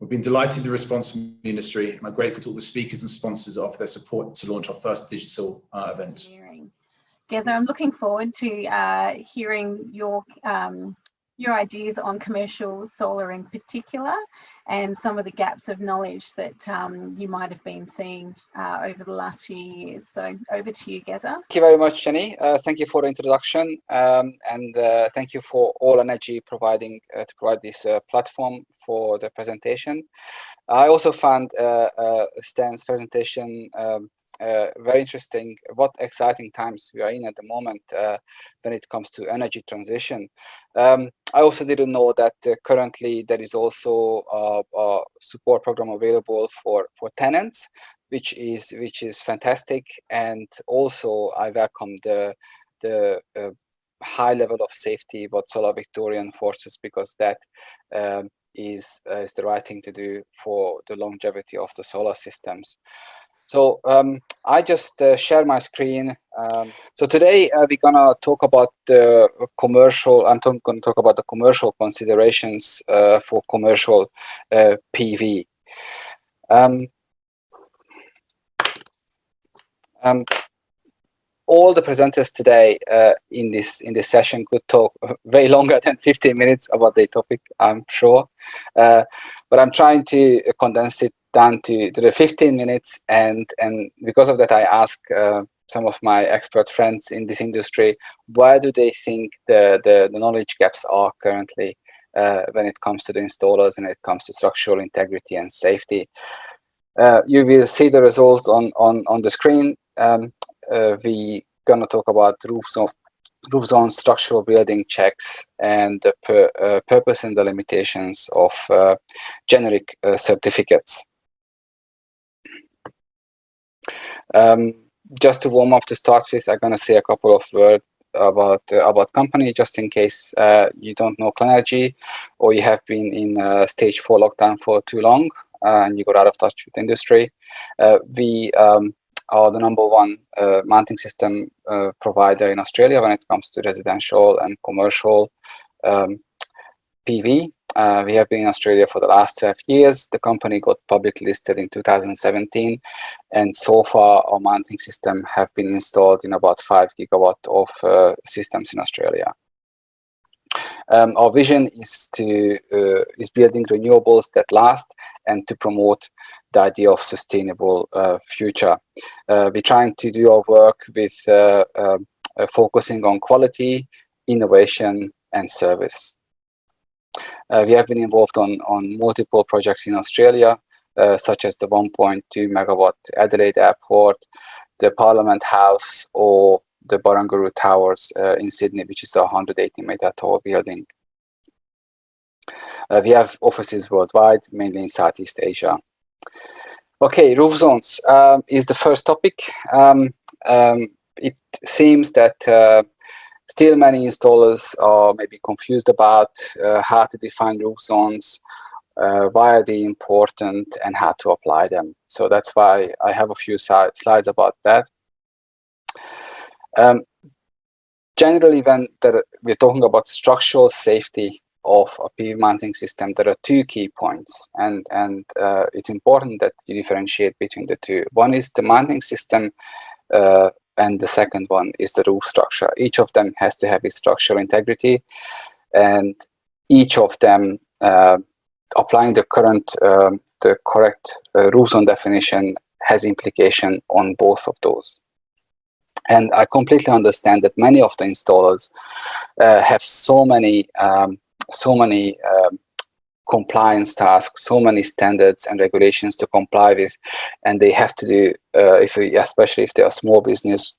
We've been delighted with the response from the industry, and I'm grateful to all the speakers and sponsors of their support to launch our first digital event. Geza, I'm looking forward to hearing your ideas on commercial solar in particular, and some of the gaps of knowledge that you might have been seeing over the last few years. So over to you, Geza. Thank you very much, Jenny. Thank you for the introduction, and thank you for All Energy providing to provide this platform for the presentation. I also found Stan's presentation very interesting. What exciting times we are in at the moment when it comes to energy transition. I also didn't know that currently there is also a support program available for tenants, which is fantastic. And also I welcome the high level of safety what Solar Victoria enforces, because that is the right thing to do for the longevity of the solar systems. So I just share my screen. So today we're gonna talk about the commercial. I'm going to talk about the commercial considerations for commercial PV. All the presenters today in this session could talk way longer than 15 minutes about the topic, I'm sure. But I'm trying to condense it down to the 15 minutes, and because of that I ask some of my expert friends in this industry, where do they think the knowledge gaps are currently when it comes to the installers and it comes to structural integrity and safety. You will see the results on the screen. We gonna talk about roof zone structural building checks and the purpose and the limitations of generic certificates. Just to warm up to start with, I'm gonna say a couple of words about company, just in case you don't know Clenergy, or you have been in stage 4 lockdown for too long and you got out of touch with the industry. We are the #1 mounting system provider in Australia when it comes to residential and commercial PV. We have been in Australia for the last 12 years. The company got publicly listed in 2017, and so far our mounting system have been installed in about 5 gigawatt of systems in Australia. Our vision is building renewables that last and to promote the idea of sustainable future. We're trying to do our work with focusing on quality, innovation, and service. We have been involved on multiple projects in Australia, such as the 1.2 megawatt Adelaide Airport, the Parliament House, or the Barangaroo Towers in Sydney, which is a 180-meter tall building. We have offices worldwide, mainly in Southeast Asia. Okay, roof zones is the first topic. It seems that still many installers are maybe confused about how to define roof zones, why are they important, and how to apply them. So that's why I have a few slides about that. Generally, when we're talking about structural safety of a PV mounting system, there are 2 key points, and it's important that you differentiate between the 2. One is the mounting system, and the second one is the roof structure. Each of them has to have its structural integrity, and each of them applying the correct roof zone definition has implication on both of those. And I completely understand that many of the installers have so many compliance tasks, so many standards and regulations to comply with, and they have to do, especially if they are small business,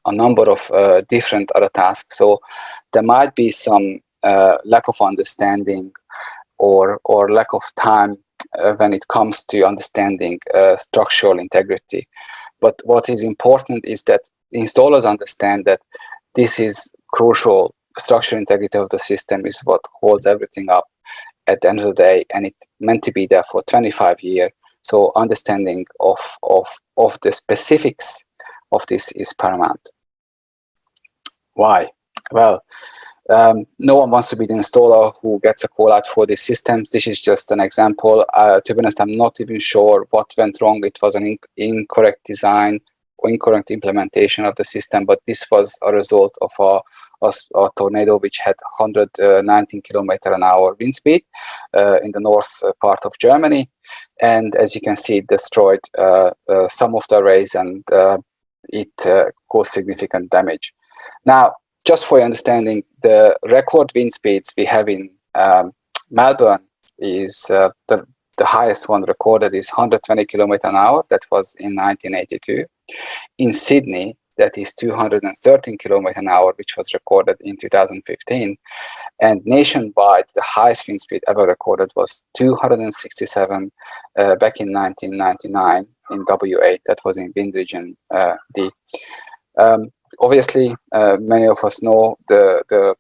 a number of different other tasks. So there might be some lack of understanding or lack of time when it comes to understanding structural integrity. But what is important is that the installers understand that this is crucial. Structural integrity of the system is what holds everything up at the end of the day, and it's meant to be there for 25 years. So understanding of the specifics of this is paramount. Why? Well, No one wants to be the installer who gets a call out for these systems. This is just an example. To be honest, I'm not even sure what went wrong. It was an incorrect design or incorrect implementation of the system, but this was a result of a tornado which had 119 km/h wind speed in the north part of Germany. And as you can see, it destroyed some of the arrays, and it caused significant damage. Now, just for your understanding, the record wind speeds we have in Melbourne is the highest one recorded is 120 km/h. That was in 1982. In Sydney, that is 213 km/h, which was recorded in 2015. And nationwide, the highest wind speed ever recorded was 267 back in 1999 in W8. That was in wind region D. Obviously, many of us know the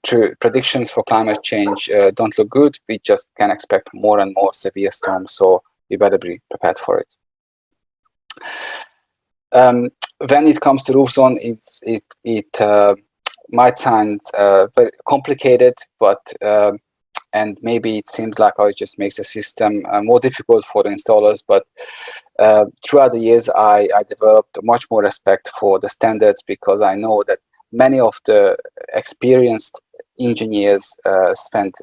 true predictions for climate change don't look good. We just can expect more and more severe storms, so we better be prepared for it. When it comes to roof zone, it might sound very complicated, but and maybe it seems like it just makes the system more difficult for the installers. But throughout the years, I developed much more respect for the standards, because I know that many of the experienced engineers spent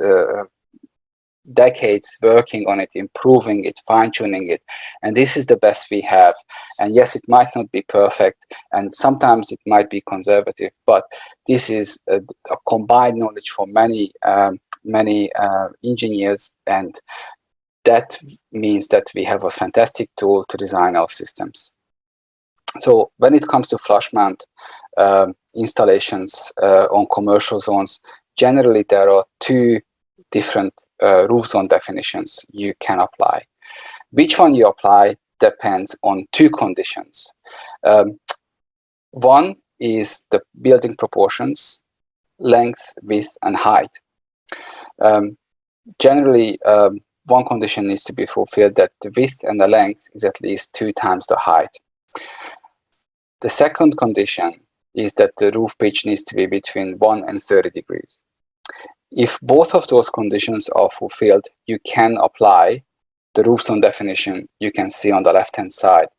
decades working on it, improving it, fine-tuning it, and this is the best we have. And yes, it might not be perfect, and sometimes it might be conservative, but this is a combined knowledge for many engineers, and that means that we have a fantastic tool to design our systems. So when it comes to flush mount installations on commercial zones, generally there are two different roof zone definitions you can apply. Which one you apply depends on two conditions. One is the building proportions, length, width, and height. Generally, one condition needs to be fulfilled, that the width and the length is at least 2 times the height. The second condition is that the roof pitch needs to be between 1 and 30 degrees. If both of those conditions are fulfilled, you can apply the roof zone definition you can see on the left-hand side,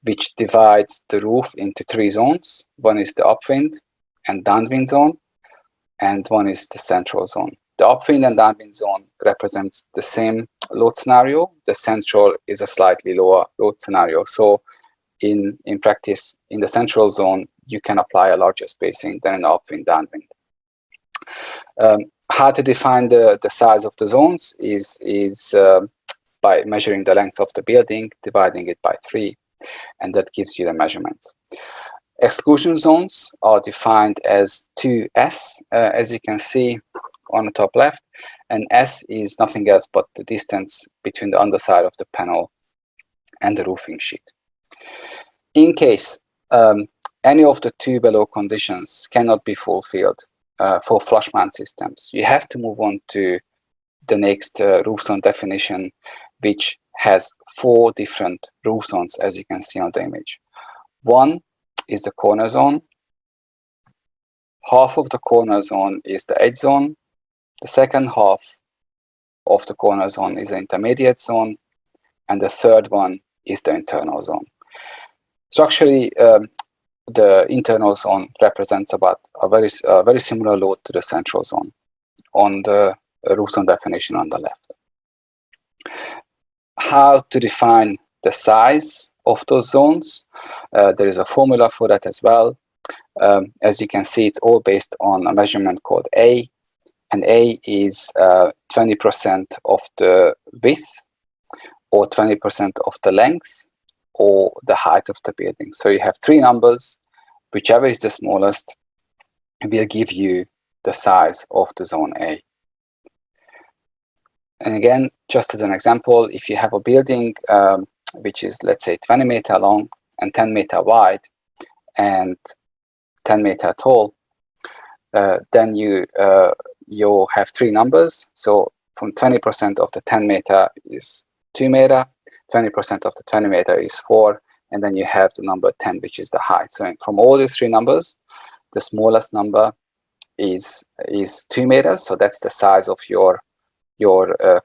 which divides the roof into 3 zones. One is the upwind and downwind zone, and one is the central zone. The upwind and downwind zone represents the same load scenario. The central is a slightly lower load scenario. So in practice, in the central zone, you can apply a larger spacing than in the upwind, downwind. How to define the size of the zones is by measuring the length of the building, dividing it by 3, and that gives you the measurements. Exclusion zones are defined as 2S, as you can see on the top left, and S is nothing else but the distance between the underside of the panel and the roofing sheet. In case any of the 2 below conditions cannot be fulfilled for flush mount systems, you have to move on to the next roof zone definition, which has 4 different roof zones, as you can see on the image. One is the corner zone. Half of the corner zone is the edge zone. The second half of the corner zone is the intermediate zone, and the third one is the internal zone. Structurally, the internal zone represents about a very similar load to the central zone on the roof zone definition on the left. How to define the size of those zones? There is a formula for that as well. As you can see, it's all based on a measurement called A, and A is 20% of the width, or 20% of the length, or the height of the building. So you have 3 numbers, whichever is the smallest will give you the size of the zone A. And again, just as an example, if you have a building which is, let's say, 20 meter long and 10 meter wide and 10 meter tall, then you have 3 numbers. So from 20% of the 10 meter is 2 meter, 20% of the 20 meter is 4, and then you have the number 10, which is the height. So from all these 3 numbers, the smallest number is 2 meters, so that's the size of your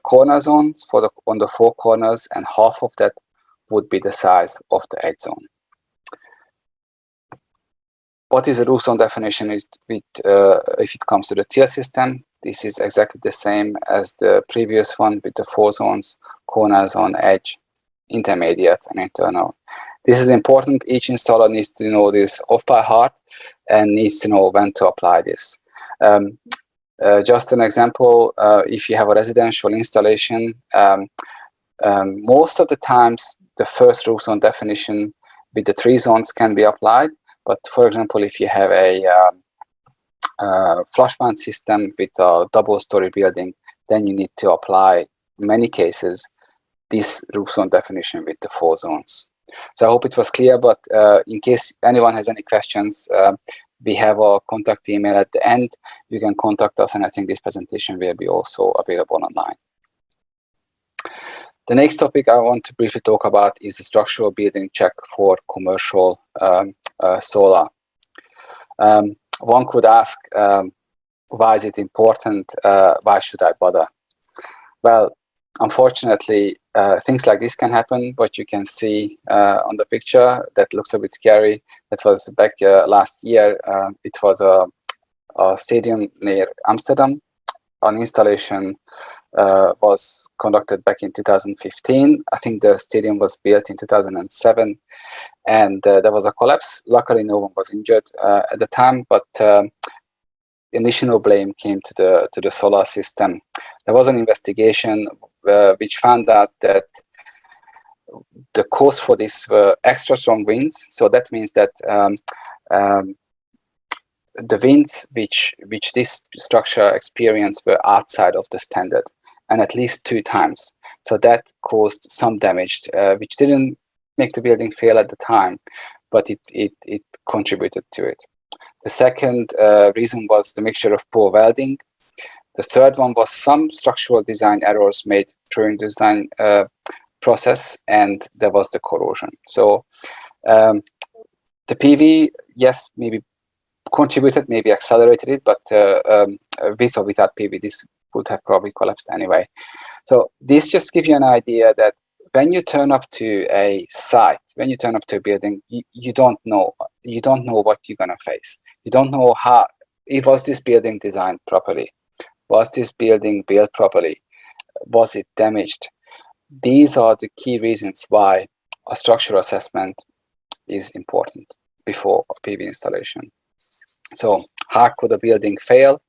corner zones on the 4 corners, and half of that would be the size of the edge zone. What is the roof zone definition if it comes to the tier system? This is exactly the same as the previous one with the 4 zones: corner zone, edge, intermediate, and internal. This is important. Each installer needs to know this off by heart and needs to know when to apply this. Just an example, if you have a residential installation, most of the times the first roof zone definition with the 3 zones can be applied. But for example, if you have a flush mount system with a double-story building, then you need to apply, in many cases, this roof zone definition with the 4 zones. So I hope it was clear, but in case anyone has any questions, we have a contact email at the end. You can contact us, and I think this presentation will be also available online. The next topic I want to briefly talk about is the structural building check for commercial solar. One could ask, why is it important? Why should I bother? Well, unfortunately, things like this can happen. What you can see on the picture that looks a bit scary, that was back last year. It was a stadium near Amsterdam. An installation was conducted back in 2015. I think the stadium was built in 2007, and there was a collapse. Luckily, no one was injured at the time, but initial blame came to the solar system. There was an investigation which found out that the cause for this were extra strong winds. So that means that the winds which this structure experienced were outside of the standard, and at least 2 times. So that caused some damage, which didn't make the building fail at the time, but it contributed to it. The second reason was the mixture of poor welding. The third one was some structural design errors made during the design process, and there was the corrosion. So the PV, yes, maybe contributed, maybe accelerated it, but with or without PV, this would have probably collapsed anyway. So this just gives you an idea that when you turn up to a site, when you turn up to a building, you don't know what you're gonna face. You don't know how, was this building designed properly? Was this building built properly? Was it damaged? These are the key reasons why a structural assessment is important before a PV installation. So how could a building fail?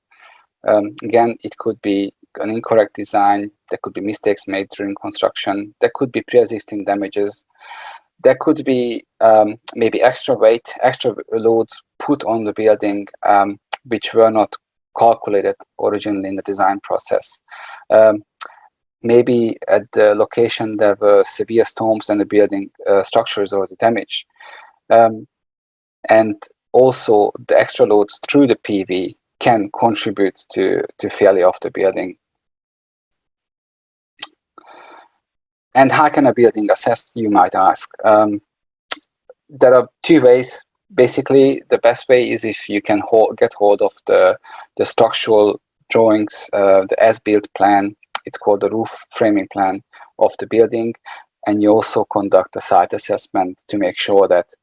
Again, it could be an incorrect design. There could be mistakes made during construction. There could be pre-existing damages. There could be maybe extra weight, extra loads put on the building, which were not calculated originally in the design process. Maybe at the location there were severe storms and the building structure is already damaged. And also the extra loads through the PV can contribute to failure of the building. And how can a building assess, you might ask? There are 2 ways. Basically, the best way is if you can get hold of the structural drawings, the as-built plan. It's called the roof framing plan of the building, and you also conduct a site assessment to make sure that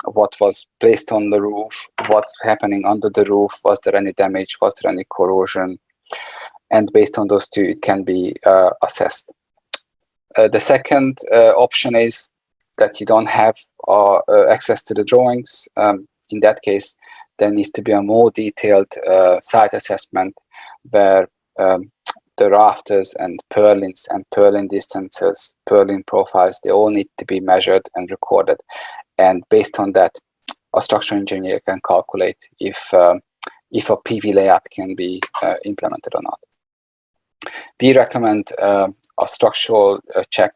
what was placed on the roof, what's happening under the roof, was there any damage, was there any corrosion, and based on those 2, it can be assessed. The second option is that you don't have access to the drawings. In that case, there needs to be a more detailed site assessment where the rafters and purlins and purlin distances, purlin profiles, they all need to be measured and recorded. And based on that, a structural engineer can calculate if a PV layout can be implemented or not. We recommend a structural check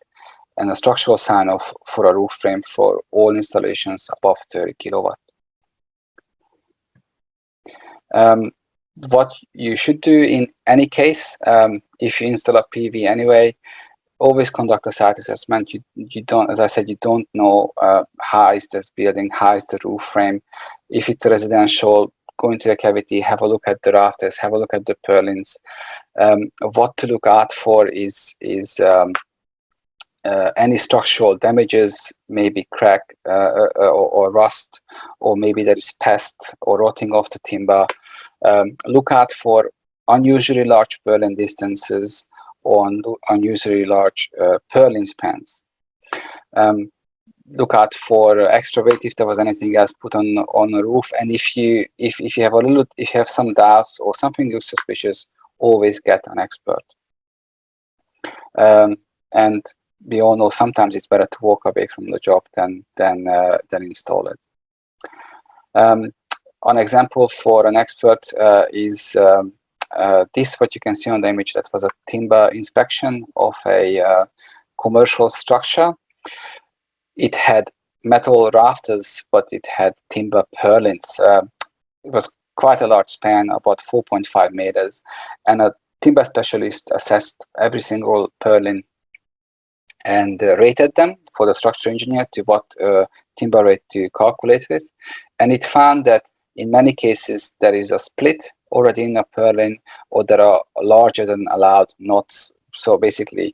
and a structural sign-off for a roof frame for all installations above 30 kilowatt. What you should do in any case, if you install a PV anyway, always conduct a site assessment. You don't, as I said, you don't know how is this building, how is the roof frame. If it's residential, go into the cavity, have a look at the rafters, have a look at the purlins. What to look out for is any structural damages, maybe crack or rust, or maybe there is pest or rotting of the timber. Look out for unusually large purlin distances or unusually large purlin spans. Look out for extra weight if there was anything else put on a roof, and if you have some doubts or something looks suspicious, always get an expert. And we all know sometimes it's better to walk away from the job than install it. An example for an expert is this, what you can see on the image. That was a timber inspection of a commercial structure. It had metal rafters, but it had timber purlins. It was quite a large span, about 4.5 meters, and a timber specialist assessed every single purlin and rated them for the structural engineer to what timber rate to calculate with. And it found that in many cases there is a split already in a purlin, or there are larger than allowed knots. So basically,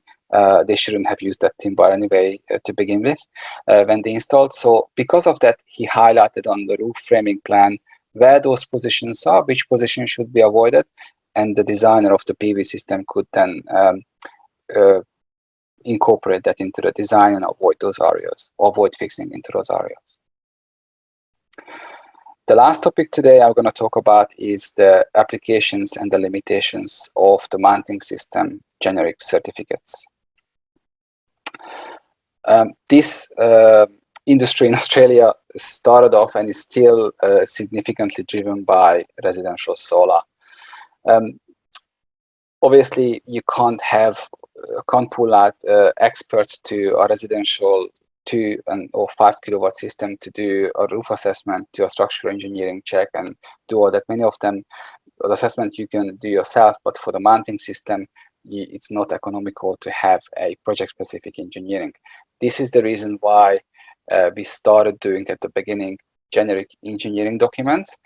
they shouldn't have used that timber anyway to begin with when they installed. So because of that, he highlighted on the roof framing plan where those positions are, which position should be avoided, and the designer of the PV system could then incorporate that into the design and avoid those areas, or avoid fixing into those areas. The last topic today I'm going to talk about is the applications and the limitations of the mounting system generic certificates. This industry in Australia started off and is still significantly driven by residential solar. Obviously, you can't pull out experts to a residential 2 or 5 kilowatt system to do a roof assessment, to a structural engineering check, and do all that. Many of them, the assessment you can do yourself, but for the mounting system, it's not economical to have a project-specific engineering. This is the reason why we started doing at the beginning generic engineering documents,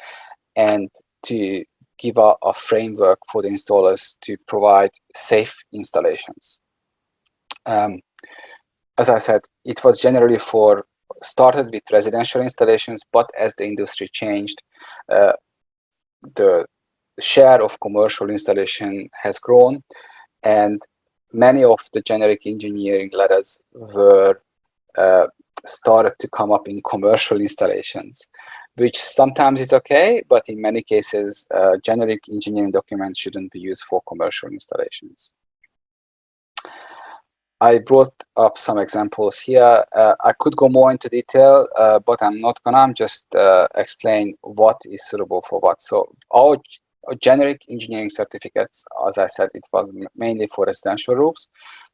and to give a framework for the installers to provide safe installations. As I said, it was generally started with residential installations, but as the industry changed, the share of commercial installation has grown, and many of the generic engineering letters were started to come up in commercial installations, which sometimes is okay, but in many cases, generic engineering documents shouldn't be used for commercial installations. I brought up some examples here. I could go more into detail, but I'm not gonna. I'm just explain what is suitable for what. So our generic engineering certificates, as I said, it was mainly for residential roofs.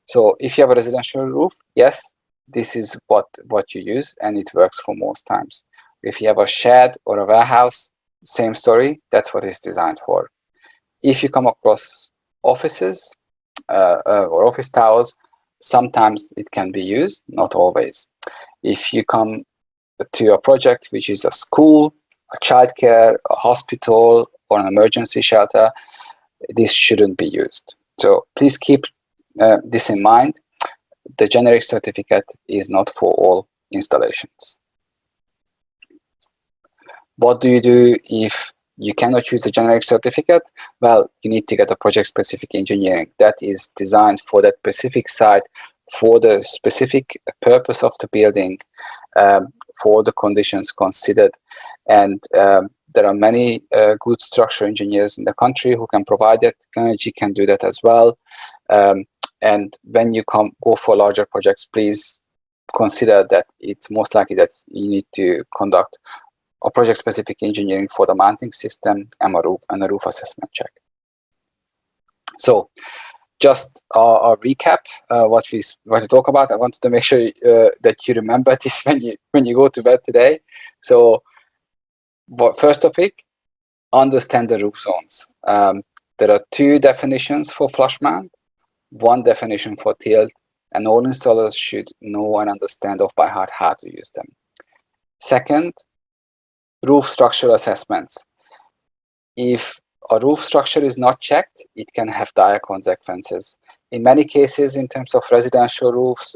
So if you have a residential roof, yes, this is what you use, and it works for most times. If you have a shed or a warehouse, same story, that's what it's designed for. If you come across offices or office towers, sometimes it can be used, not always. If you come to a project which is a school, a childcare, a hospital, or an emergency shelter, this shouldn't be used. So please keep this in mind. The generic certificate is not for all installations. What do you do if you cannot use the generic certificate? Well, you need to get a project-specific engineering that is designed for that specific site, for the specific purpose of the building, for the conditions considered. And there are many good structural engineers in the country who can provide that. Clenergy can do that as well. And when you go for larger projects, please consider that it's most likely that you need to conduct a project-specific engineering for the mounting system and a roof assessment check. So, just a recap what we talk about. I wanted to make sure that you remember this when you go to bed today. So, first topic: understand the roof zones. There are 2 definitions for flush mount, 1 definition for tilt, and all installers should know and understand off by heart how to use them. Second, roof structural assessments. if a roof structure is not checked, it can have dire consequences. In many cases, in terms of residential roofs,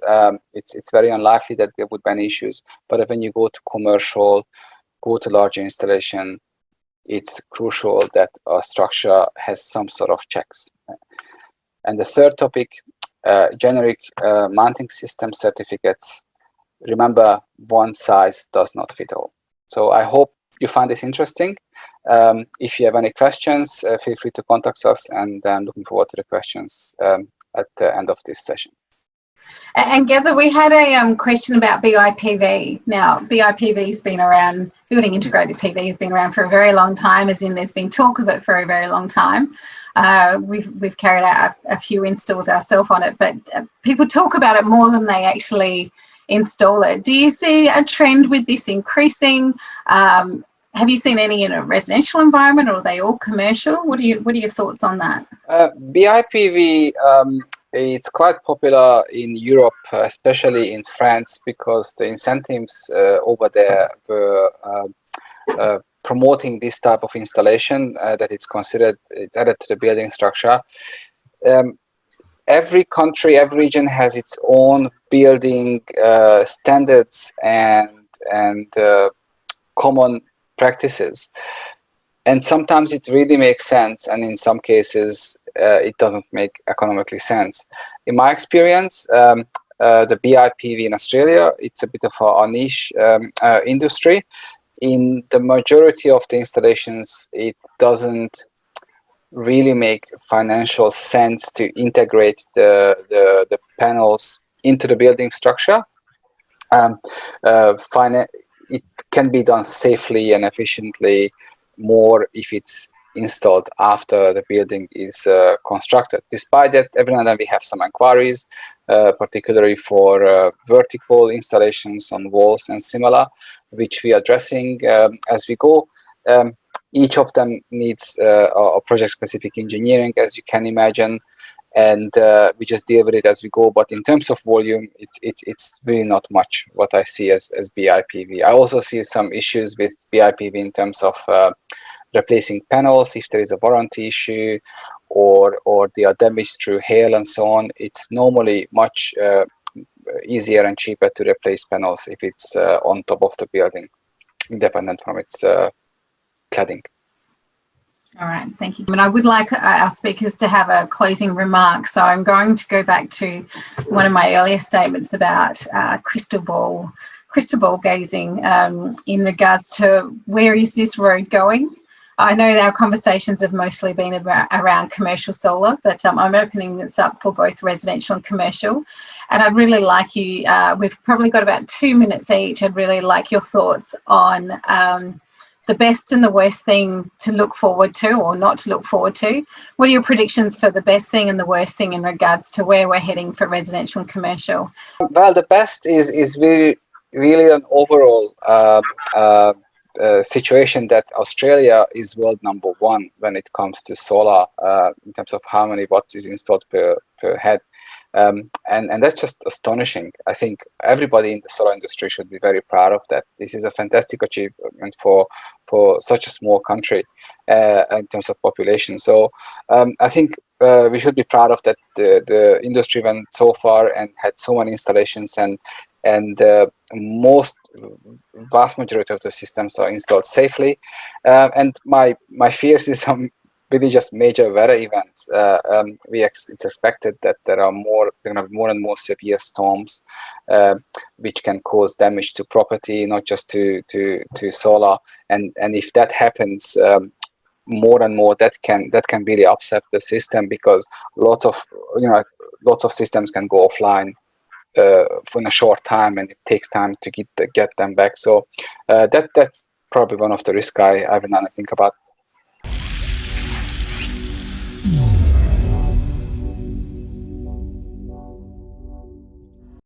it's very unlikely that there would be any issues. But when you go to commercial, go to larger installation, it's crucial that a structure has some sort of checks. And the third topic, generic mounting system certificates. Remember, one size does not fit all. So I hope you find this interesting. If you have any questions, feel free to contact us, and I'm looking forward to the questions at the end of this session. And Geza, we had a question about BIPV. Now, BIPV has been around, building integrated PV has been around for a very long time, as in there's been talk of it for a very long time. We've carried out a few installs ourselves on it, but people talk about it more than they actually install it. Do you see a trend with this increasing? Have you seen any in a residential environment, or are they all commercial? What are your thoughts on that? BIPV, it's quite popular in Europe, especially in France, because the incentives over there were promoting this type of installation, that it's added to the building structure. Every country, every region has its own building standards and common practices, and sometimes it really makes sense, and in some cases it doesn't make economically sense. In my experience, the BIPV in Australia, it's a bit of a niche industry. In the majority of the installations, it doesn't really make financial sense to integrate the panels into the building structure. It can be done safely and efficiently more if it's installed after the building is constructed. Despite that, every now and then we have some inquiries, particularly for vertical installations on walls and similar, which we are addressing as we go. Each of them needs a project-specific engineering, as you can imagine, and we just deal with it as we go. But in terms of volume, it's really not much what I see as BIPV. I also see some issues with BIPV in terms of replacing panels if there is a warranty issue, or they are damaged through hail and so on. It's normally much easier and cheaper to replace panels if it's on top of the building, independent from its cladding. All right, thank you. And I would like our speakers to have a closing remark. So I'm going to go back to one of my earlier statements about crystal ball gazing in regards to where is this road going. I know our conversations have mostly been around commercial solar, but I'm opening this up for both residential and commercial. And I'd really like you, we've probably got about 2 minutes each. I'd really like your thoughts on the best and the worst thing to look forward to or not to look forward to. What are your predictions for the best thing and the worst thing in regards to where we're heading for residential and commercial? Well, the best is really an overall situation that Australia is world #1 when it comes to solar, in terms of how many watts is installed per head. And that's just astonishing. I think everybody in the solar industry should be very proud of that. This is a fantastic achievement for such a small country in terms of population. So I think we should be proud of that. The industry went so far and had so many installations, and vast majority of the systems are installed safely. And my fears is some really just major weather events. It's expected that there are going to be more and more severe storms, which can cause damage to property, not just to solar. And if that happens, more and more, that can really upset the system, because lots of systems can go offline for a short time, and it takes time to get them back. So that's probably one of the risks I every now and then think about.